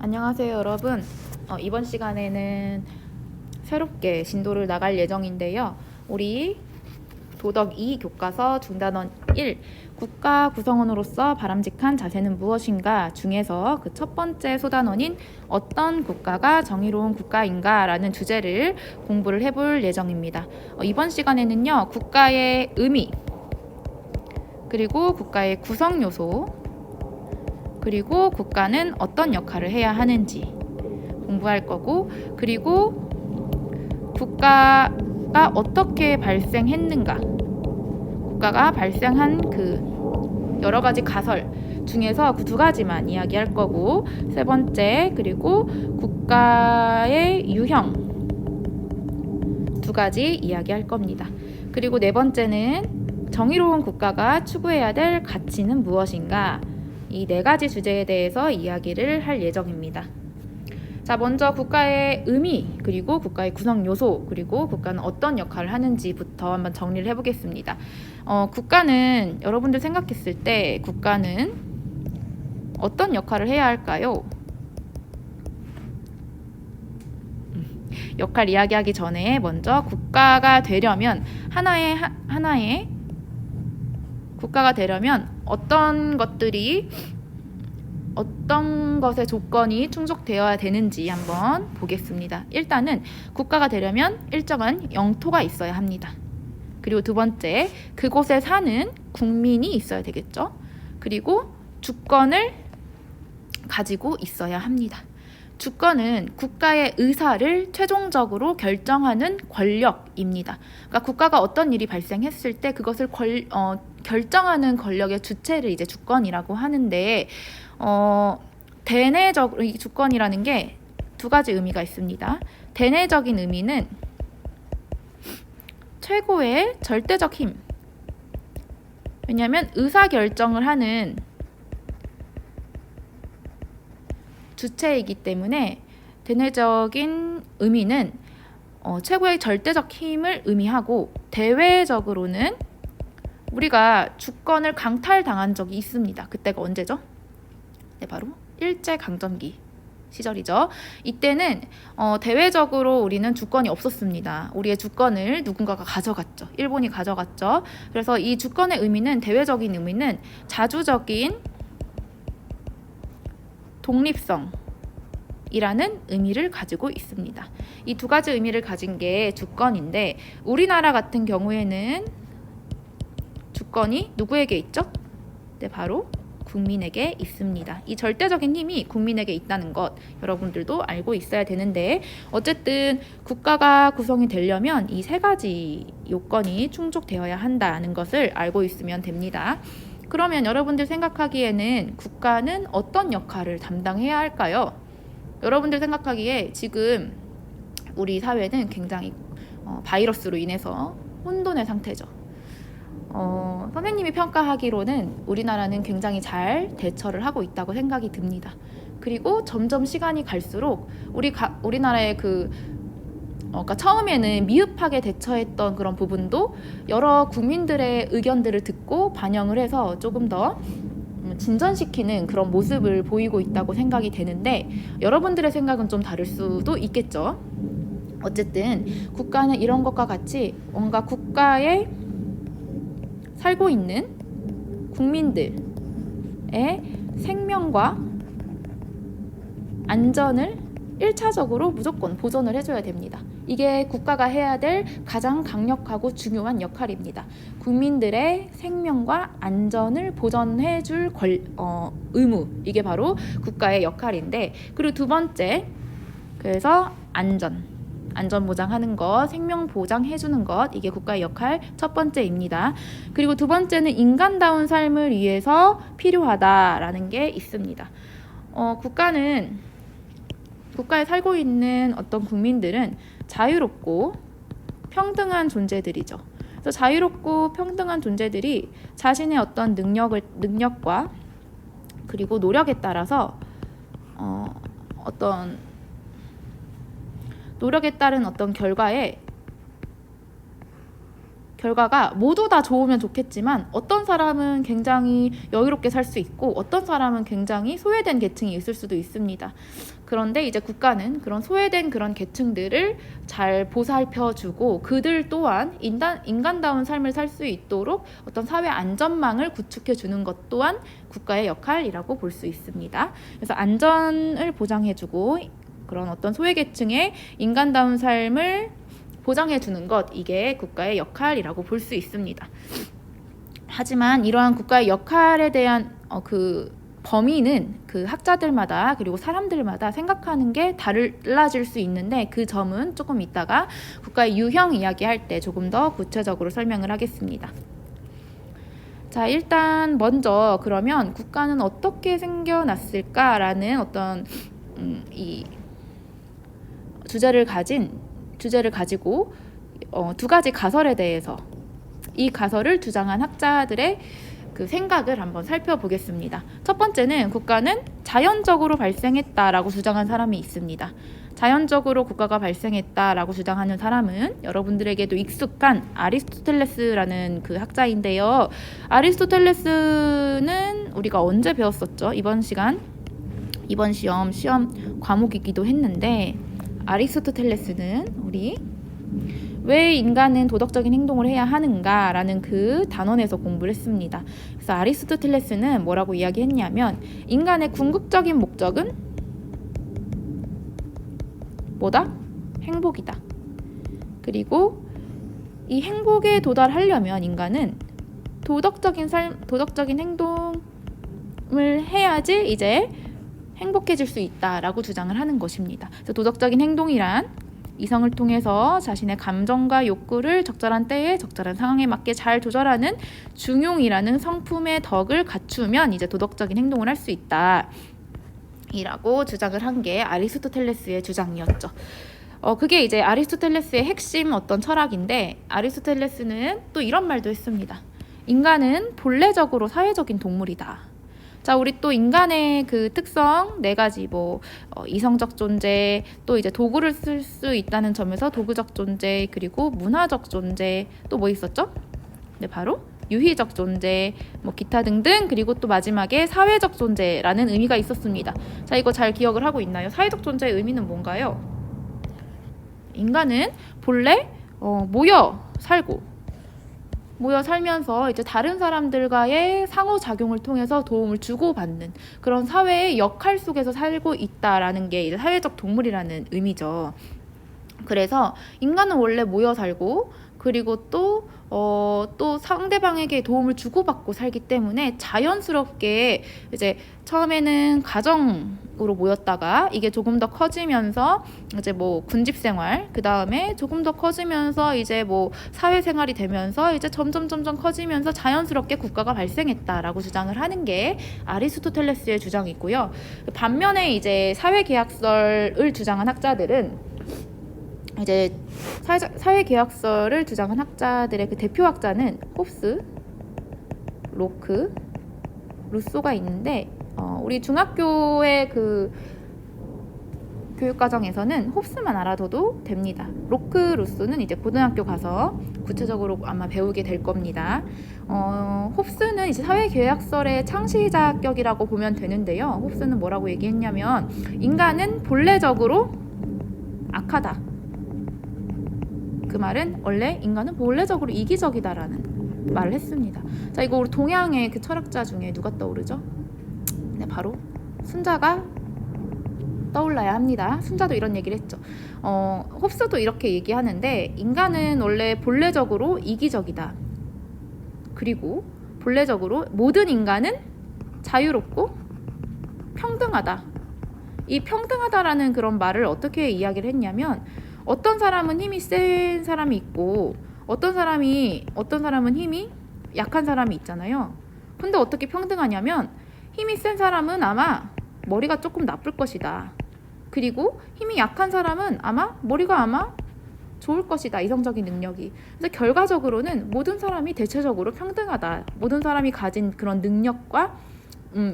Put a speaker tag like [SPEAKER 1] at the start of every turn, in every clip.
[SPEAKER 1] 안녕하세요, 여러분. 이번 시간에는 새롭게 진도를 나갈 예정인데요. 우리 도덕 2 교과서 중단원 1 국가 구성원으로서 바람직한 자세는 무엇인가 중에서 그 첫 번째 소단원인 어떤 국가가 정의로운 국가인가 라는 주제를 공부를 해볼 예정입니다. 이번 시간에는요, 국가의 의미, 그리고 국가의 구성 요소, 그리고 국가는 어떤 역할을 해야 하는지 공부할 거고, 그리고 국가가 어떻게 발생했는가, 국가가 발생한 그 여러 가지 가설 중에서 그 두 가지만 이야기할 거고, 세 번째 그리고 국가의 유형 두 가지 이야기할 겁니다. 그리고 네 번째는 정의로운 국가가 추구해야 될 가치는 무엇인가, 이 네 가지 주제에 대해서 이야기를 할 예정입니다. 자, 먼저 국가의 의미, 그리고 국가의 구성 요소, 그리고 국가는 어떤 역할을 하는지부터 한번 정리를 해보겠습니다. 국가는 여러분들 생각했을 때 국가는 어떤 역할을 해야 할까요? 역할 이야기하기 전에 먼저 국가가 되려면 하나의 국가가 되려면 어떤 것의 조건이 충족되어야 되는지 한번 보겠습니다. 일단은 국가가 되려면 일정한 영토가 있어야 합니다. 그리고 두 번째, 그곳에 사는 국민이 있어야 되겠죠. 그리고 주권을 가지고 있어야 합니다. 주권은 국가의 의사를 최종적으로 결정하는 권력입니다. 그러니까 국가가 어떤 일이 발생했을 때 그것을 결정하는 권력의 주체를 이제 주권이라고 하는데, 대내적으로 이 주권이라는 게 두 가지 의미가 있습니다. 대내적인 의미는 최고의 절대적 힘. 왜냐하면 의사결정을 하는 주체이기 때문에 대내적인 의미는 최고의 절대적 힘을 의미하고, 대외적으로는 우리가 주권을 강탈당한 적이 있습니다. 그때가 언제죠? 네, 바로 일제강점기 시절이죠. 이때는 대외적으로 우리는 주권이 없었습니다. 우리의 주권을 누군가가 가져갔죠. 일본이 가져갔죠. 그래서 이 주권의 의미는, 대외적인 의미는 자주적인 독립성이라는 의미를 가지고 있습니다. 이 두 가지 의미를 가진 게 주권인데, 우리나라 같은 경우에는 주권이 누구에게 있죠? 네, 바로 국민에게 있습니다. 이 절대적인 힘이 국민에게 있다는 것 여러분들도 알고 있어야 되는데, 어쨌든 국가가 구성이 되려면 이 세 가지 요건이 충족되어야 한다는 것을 알고 있으면 됩니다. 그러면 여러분들 생각하기에는 국가는 어떤 역할을 담당해야 할까요? 여러분들 생각하기에 지금 우리 사회는 굉장히 바이러스로 인해서 혼돈의 상태죠. 선생님이 평가하기로는 우리나라는 굉장히 잘 대처를 하고 있다고 생각이 듭니다. 그리고 점점 시간이 갈수록 우리나라의 그러니까 처음에는 미흡하게 대처했던 그런 부분도 여러 국민들의 의견들을 듣고 반영을 해서 조금 더 진전시키는 그런 모습을 보이고 있다고 생각이 되는데, 여러분들의 생각은 좀 다를 수도 있겠죠. 어쨌든 국가는 이런 것과 같이 뭔가 국가에 살고 있는 국민들의 생명과 안전을 1차적으로 무조건 보존을 해줘야 됩니다. 이게 국가가 해야 될 가장 강력하고 중요한 역할입니다. 국민들의 생명과 안전을 보존해줄 의무, 이게 바로 국가의 역할인데, 그리고 두 번째, 그래서 안전 보장하는 것, 생명 보장해주는 것, 이게 국가의 역할 첫 번째입니다. 그리고 두 번째는 인간다운 삶을 위해서 필요하다라는 게 있습니다. 국가에 살고 있는 어떤 국민들은 자유롭고 평등한 존재들이죠. 그래서 자유롭고 평등한 존재들이 자신의 어떤 능력과 그리고 노력에 따라서 노력에 따른 어떤 결과가 모두 다 좋으면 좋겠지만 어떤 사람은 굉장히 여유롭게 살 수 있고 어떤 사람은 굉장히 소외된 계층이 있을 수도 있습니다. 그런데 이제 국가는 그런 소외된 그런 계층들을 잘 보살펴주고 그들 또한 인간다운 삶을 살 수 있도록 어떤 사회 안전망을 구축해주는 것 또한 국가의 역할이라고 볼 수 있습니다. 그래서 안전을 보장해주고 그런 어떤 소외계층의 인간다운 삶을 보장해주는 것, 이게 국가의 역할이라고 볼 수 있습니다. 하지만 이러한 국가의 역할에 대한 그 범위는 그 학자들마다 그리고 사람들마다 생각하는 게 달라질 수 있는데 그 점은 조금 이따가 국가의 유형 이야기할 때 조금 더 구체적으로 설명을 하겠습니다. 자, 일단 먼저 그러면 국가는 어떻게 생겨났을까라는 어떤 이 주제를 가지고 두 가지 가설에 대해서 이 가설을 주장한 학자들의 그 생각을 한번 살펴보겠습니다. 첫 번째는 국가는 자연적으로 발생했다라고 주장한 사람이 있습니다. 자연적으로 국가가 발생했다라고 주장하는 사람은 여러분들에게도 익숙한 아리스토텔레스라는 그 학자인데요. 아리스토텔레스는 우리가 언제 배웠었죠? 이번 시험 과목이기도 했는데 아리스토텔레스는 우리 왜 인간은 도덕적인 행동을 해야 하는가라는 그 단원에서 공부를 했습니다. 그래서 아리스토텔레스는 뭐라고 이야기했냐면 인간의 궁극적인 목적은 뭐다? 행복이다. 그리고 이 행복에 도달하려면 인간은 도덕적인 행동을 해야지 이제 행복해질 수 있다라고 주장을 하는 것입니다. 그래서 도덕적인 행동이란 이성을 통해서 자신의 감정과 욕구를 적절한 때에 적절한 상황에 맞게 잘 조절하는 중용이라는 성품의 덕을 갖추면 이제 도덕적인 행동을 할 수 있다 이라고 주장을 한 게 아리스토텔레스의 주장이었죠. 그게 이제 아리스토텔레스의 핵심 어떤 철학인데 아리스토텔레스는 또 이런 말도 했습니다. 인간은 본래적으로 사회적인 동물이다. 자, 우리 또 인간의 그 특성 네 가지 이성적 존재, 또 이제 도구를 쓸 수 있다는 점에서 도구적 존재, 그리고 문화적 존재, 또 뭐 있었죠? 네, 바로 유희적 존재, 기타 등등, 그리고 또 마지막에 사회적 존재라는 의미가 있었습니다. 자, 이거 잘 기억을 하고 있나요? 사회적 존재의 의미는 뭔가요? 인간은 본래 모여 살면서 이제 다른 사람들과의 상호작용을 통해서 도움을 주고받는 그런 사회의 역할 속에서 살고 있다라는 게 이제 사회적 동물이라는 의미죠. 그래서 인간은 원래 모여 살고 그리고 또 상대방에게 도움을 주고받고 살기 때문에 자연스럽게 이제 처음에는 가정으로 모였다가 이게 조금 더 커지면서 이제 군집 생활, 그 다음에 조금 더 커지면서 이제 사회생활이 되면서 이제 점점 커지면서 자연스럽게 국가가 발생했다라고 주장을 하는 게 아리스토텔레스의 주장이고요. 반면에 이제 사회계약설을 주장한 학자들은 이제 사회계약설을 주장한 학자들의 그 대표 학자는 홉스, 로크, 루소가 있는데 우리 중학교의 그 교육과정에서는 홉스만 알아둬도 됩니다. 로크, 루소는 이제 고등학교 가서 구체적으로 아마 배우게 될 겁니다. 홉스는 이제 사회계약설의 창시자격이라고 보면 되는데요. 홉스는 뭐라고 얘기했냐면 인간은 본래적으로 악하다. 그 말은 원래 인간은 본래적으로 이기적이다라는 말을 했습니다. 자, 이거 우리 동양의 그 철학자 중에 누가 떠오르죠? 네, 바로 순자가 떠올라야 합니다. 순자도 이런 얘기를 했죠. 홉스도 이렇게 얘기하는데 인간은 원래 본래적으로 이기적이다. 그리고 본래적으로 모든 인간은 자유롭고 평등하다. 이 평등하다라는 그런 말을 어떻게 이야기를 했냐면 어떤 사람은 힘이 센 사람이 있고 어떤 사람은 힘이 약한 사람이 있잖아요. 근데 어떻게 평등하냐면 힘이 센 사람은 아마 머리가 조금 나쁠 것이다. 그리고 힘이 약한 사람은 머리가 좋을 것이다. 이성적인 능력이. 그래서 결과적으로는 모든 사람이 대체적으로 평등하다. 모든 사람이 가진 그런 능력과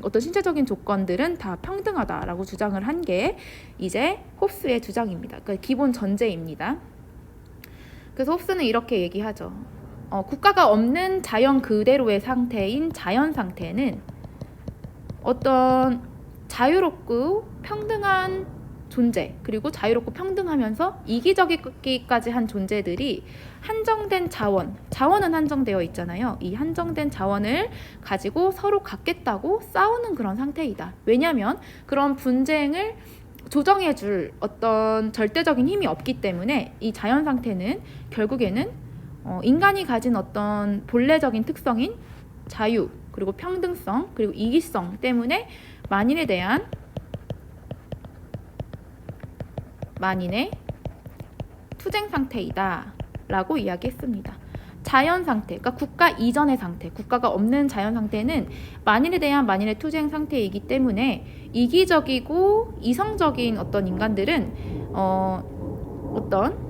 [SPEAKER 1] 어떤 신체적인 조건들은 다 평등하다라고 주장을 한 게 이제 홉스의 주장입니다. 그러니까 기본 전제입니다. 그래서 홉스는 이렇게 얘기하죠. 국가가 없는 자연 그대로의 상태인 자연 상태는 어떤 자유롭고 평등한 존재, 그리고 자유롭고 평등하면서 이기적이기까지 한 존재들이 한정된 자원은 한정되어 있잖아요. 이 한정된 자원을 가지고 서로 갖겠다고 싸우는 그런 상태이다. 왜냐하면 그런 분쟁을 조정해줄 어떤 절대적인 힘이 없기 때문에 이 자연 상태는 결국에는 인간이 가진 어떤 본래적인 특성인 자유, 그리고 평등성, 그리고 이기성 때문에 만인의 투쟁 상태이다 라고 이야기했습니다. 자연 상태, 그러니까 국가 이전의 상태, 국가가 없는 자연 상태는 만인에 대한 만인의 투쟁 상태이기 때문에 이기적이고 이성적인 어떤 인간들은 어떤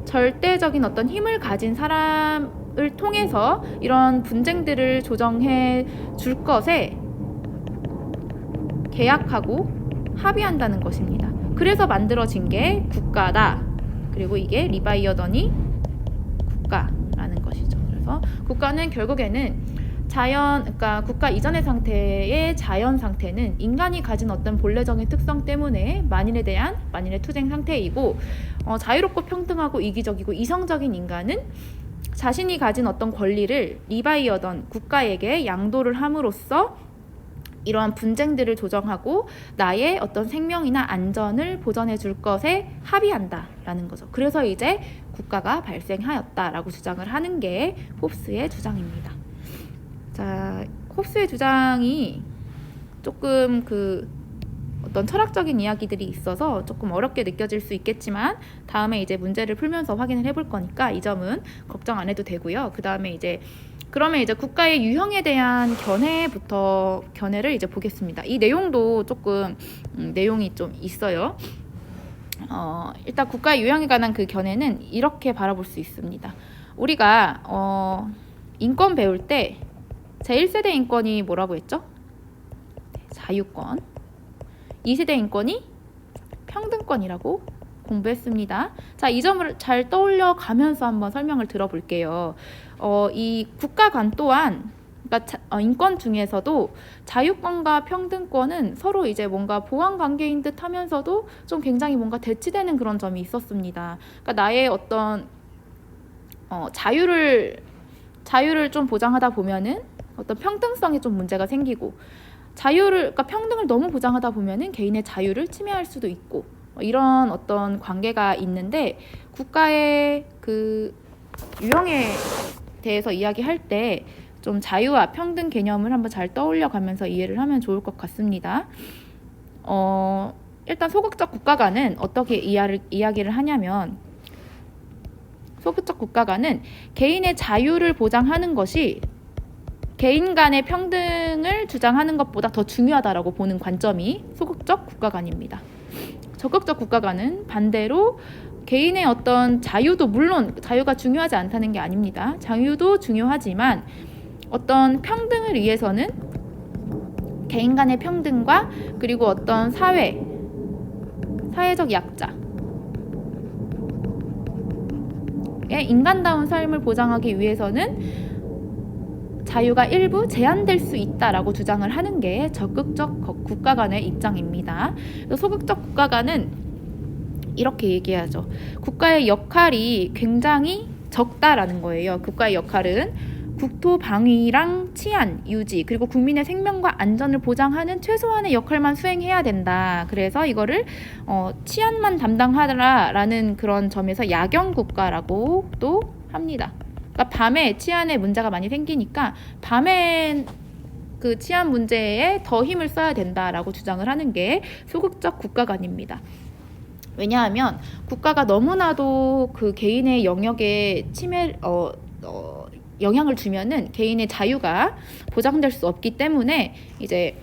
[SPEAKER 1] 절대적인 어떤 힘을 가진 사람을 통해서 이런 분쟁들을 조정해 줄 것에 계약하고 합의한다는 것입니다. 그래서 만들어진 게 국가다. 그리고 이게 리바이어던이 국가라는 것이죠. 그래서 국가는 결국에는 그러니까 국가 이전의 상태의 자연 상태는 인간이 가진 어떤 본래적인 특성 때문에 만인의 투쟁 상태이고, 자유롭고 평등하고 이기적이고 이성적인 인간은 자신이 가진 어떤 권리를 리바이어던 국가에게 양도를 함으로써 이러한 분쟁들을 조정하고 나의 어떤 생명이나 안전을 보전해 줄 것에 합의한다라는 거죠. 그래서 이제 국가가 발생하였다라고 주장을 하는 게 홉스의 주장입니다. 자, 홉스의 주장이 조금 어떤 철학적인 이야기들이 있어서 조금 어렵게 느껴질 수 있겠지만 다음에 이제 문제를 풀면서 확인을 해볼 거니까 이 점은 걱정 안 해도 되고요. 그러면 이제 국가의 유형에 대한 견해를 이제 보겠습니다. 이 내용도 조금 내용이 좀 있어요. 일단 국가의 유형에 관한 그 견해는 이렇게 바라볼 수 있습니다. 우리가 인권 배울 때 제1세대 인권이 뭐라고 했죠? 자유권. 2세대 인권이 평등권이라고 공부했습니다. 자, 이 점을 잘 떠올려 가면서 한번 설명을 들어볼게요. 이 국가관 또한, 그러니까 인권 중에서도 자유권과 평등권은 서로 이제 뭔가 보완 관계인 듯 하면서도 좀 굉장히 뭔가 대치되는 그런 점이 있었습니다. 그러니까 나의 어떤 자유를 좀 보장하다 보면은 어떤 평등성에 좀 문제가 생기고, 그러니까 평등을 너무 보장하다 보면은 개인의 자유를 침해할 수도 있고, 이런 어떤 관계가 있는데, 국가의 그 유형에 대해서 이야기할 때 좀 자유와 평등 개념을 한번 잘 떠올려 가면서 이해를 하면 좋을 것 같습니다. 일단 소극적 국가관은 어떻게 이야기를 하냐면, 소극적 국가관은 개인의 자유를 보장하는 것이 개인 간의 평등을 주장하는 것보다 더 중요하다라고 보는 관점이 소극적 국가관입니다. 적극적 국가관은 반대로 개인의 어떤 자유도, 물론 자유가 중요하지 않다는 게 아닙니다. 자유도 중요하지만 어떤 평등을 위해서는 개인 간의 평등과 그리고 어떤 사회적 약자의 인간다운 삶을 보장하기 위해서는 자유가 일부 제한될 수 있다라고 주장을 하는 게 적극적 국가관의 입장입니다. 소극적 국가관은 이렇게 얘기하죠. 국가의 역할이 굉장히 적다라는 거예요. 국가의 역할은 국토 방위랑 치안 유지, 그리고 국민의 생명과 안전을 보장하는 최소한의 역할만 수행해야 된다. 그래서 이거를 치안만 담당하라라는 그런 점에서 야경 국가라고 또 합니다. 그러니까 밤에 치안에 문제가 많이 생기니까 밤에 그 치안 문제에 더 힘을 써야 된다라고 주장을 하는 게 소극적 국가관입니다. 왜냐하면 국가가 너무나도 그 개인의 영역에 영향을 주면은 개인의 자유가 보장될 수 없기 때문에 이제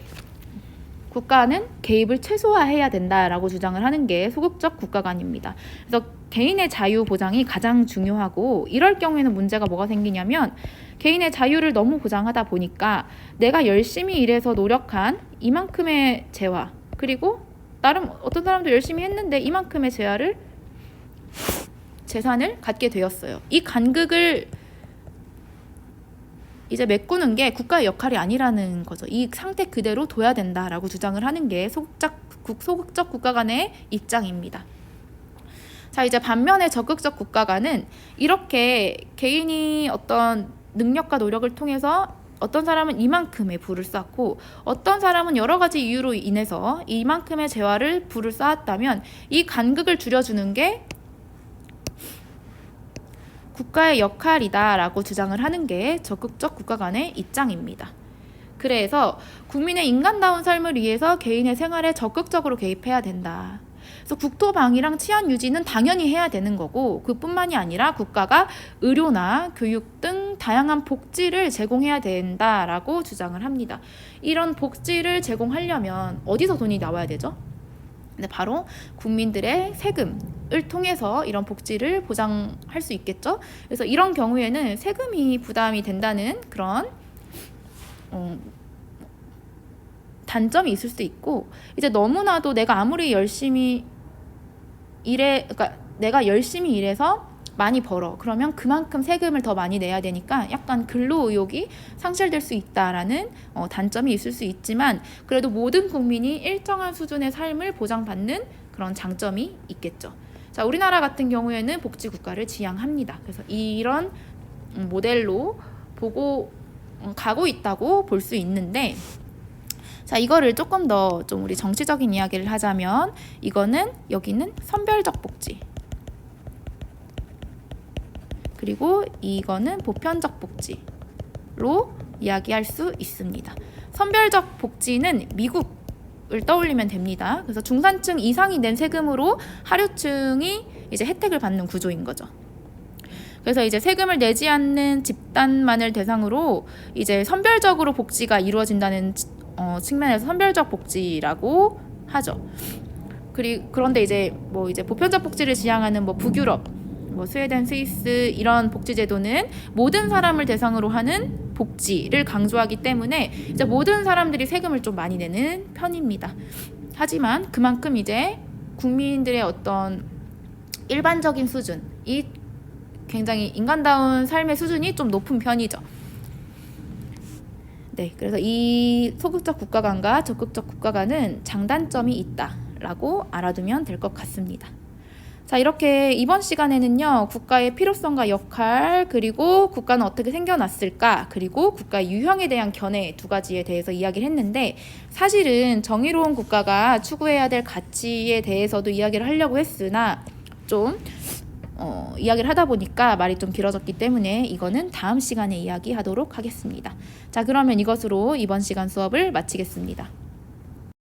[SPEAKER 1] 국가는 개입을 최소화해야 된다라고 주장을 하는 게 소극적 국가관입니다. 그래서 개인의 자유 보장이 가장 중요하고, 이럴 경우에는 문제가 뭐가 생기냐면 개인의 자유를 너무 보장하다 보니까 내가 열심히 일해서 노력한 이만큼의 재화, 그리고 나름 어떤 사람도 열심히 했는데 이만큼의 재화를 재산을 갖게 되었어요. 이 간극을 이제 메꾸는 게 국가의 역할이 아니라는 거죠. 이 상태 그대로 둬야 된다라고 주장을 하는 게 소극적 국가 간의 입장입니다. 자, 이제 반면에 적극적 국가 간은 이렇게 개인이 어떤 능력과 노력을 통해서 어떤 사람은 이만큼의 부를 쌓고 어떤 사람은 여러 가지 이유로 인해서 이만큼의 재화를 부를 쌓았다면 이 간극을 줄여주는 게 국가의 역할이다라고 주장을 하는 게 적극적 국가 간의 입장입니다. 그래서 국민의 인간다운 삶을 위해서 개인의 생활에 적극적으로 개입해야 된다. 그래서 국토 방위랑 치안 유지는 당연히 해야 되는 거고 그뿐만이 아니라 국가가 의료나 교육 등 다양한 복지를 제공해야 된다라고 주장을 합니다. 이런 복지를 제공하려면 어디서 돈이 나와야 되죠? 네, 바로 국민들의 세금을 통해서 이런 복지를 보장할 수 있겠죠. 그래서 이런 경우에는 세금이 부담이 된다는 그런 단점이 있을 수도 있고 이제 너무나도 내가 아무리 열심히 그러니까 내가 열심히 일해서 많이 벌어. 그러면 그만큼 세금을 더 많이 내야 되니까 약간 근로 의욕이 상실될 수 있다라는 단점이 있을 수 있지만 그래도 모든 국민이 일정한 수준의 삶을 보장받는 그런 장점이 있겠죠. 자, 우리나라 같은 경우에는 복지 국가를 지향합니다. 그래서 이런 모델로 보고 가고 있다고 볼 수 있는데 자, 이거를 조금 더 좀 우리 정치적인 이야기를 하자면 이거는 여기는 선별적 복지 그리고 이거는 보편적 복지로 이야기할 수 있습니다. 선별적 복지는 미국을 떠올리면 됩니다. 그래서 중산층 이상이 낸 세금으로 하류층이 이제 혜택을 받는 구조인 거죠. 그래서 이제 세금을 내지 않는 집단만을 대상으로 이제 선별적으로 복지가 이루어진다는 측면에서 선별적 복지라고 하죠. 그런데 이제 보편적 복지를 지향하는 북유럽 스웨덴, 스위스 이런 복지 제도는 모든 사람을 대상으로 하는 복지를 강조하기 때문에 이제 모든 사람들이 세금을 좀 많이 내는 편입니다. 하지만 그만큼 이제 국민들의 어떤 일반적인 수준이 굉장히 인간다운 삶의 수준이 좀 높은 편이죠. 네, 그래서 이 소극적 국가 간과 적극적 국가 간은 장단점이 있다라고 알아두면 될 것 같습니다. 자, 이렇게 이번 시간에는요, 국가의 필요성과 역할, 그리고 국가는 어떻게 생겨났을까, 그리고 국가의 유형에 대한 견해 두 가지에 대해서 이야기를 했는데 사실은 정의로운 국가가 추구해야 될 가치에 대해서도 이야기를 하려고 했으나 좀 이야기를 하다 보니까 말이 좀 길어졌기 때문에 이거는 다음 시간에 이야기하도록 하겠습니다. 자, 그러면 이것으로 이번 시간 수업을 마치겠습니다.